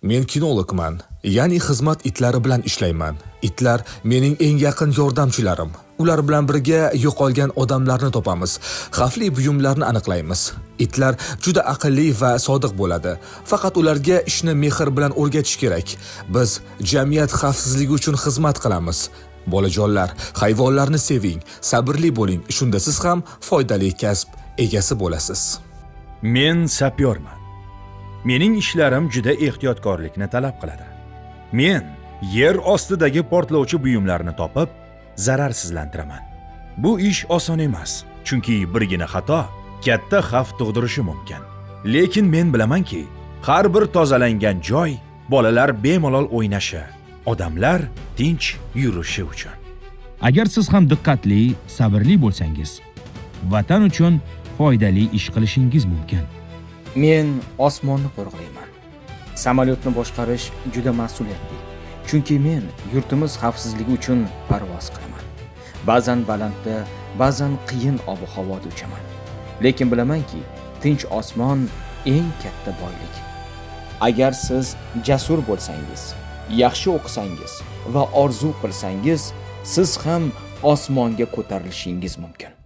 Men kinologman, ya'ni xizmat itlari bilan ishlayman. Itlar mening eng yaqin yordamchilarim. Ular bilan birga yo'qolgan odamlarni topamiz, xavfli buyumlarni aniqlaymiz. Itlar juda aqlli va sodiq bo'ladi. Faqat ularga ishni mehr bilan o'rgatish kerak. Biz jamiyat xavfsizligi uchun xizmat qilamiz. Bolajonlar, hayvonlarni seving, sabrli bo'ling. Shunda siz ham foydali kasb egasi bo'lasiz. Men sapyorman. Mening ishlarim juda ehtiyotkorlikni talab qiladi. Men yer ostidagi portlovchi buyumlarni topib, zararsizlantiraman. Bu ish oson emas, chunki birgina xato katta xavf tug'dirishi mumkin. Lekin men bilamanki, har bir tozalangan joy bolalar bemalol o'ynashi, odamlar tinch yurishi uchun. Agar siz ham diqqatli, sabrli bo'lsangiz, vatan uchun foydali ish qilishingiz mumkin. Men osmonni qo'riqlayman. Samolyotni boshqarish juda mas'uliyatli. Chunki men yurtimiz xavfsizligi uchun parvoz qilaman. Ba'zan balandda, ba'zan qiyin ob-havoda uchaman. Lekin bilamanki, tinch osmon eng katta boylik. Agar siz jasur bo'lsangiz, yaxshi o'qisangiz va orzu qilsangiz, siz ham osmonga ko'tarilishingiz mumkin.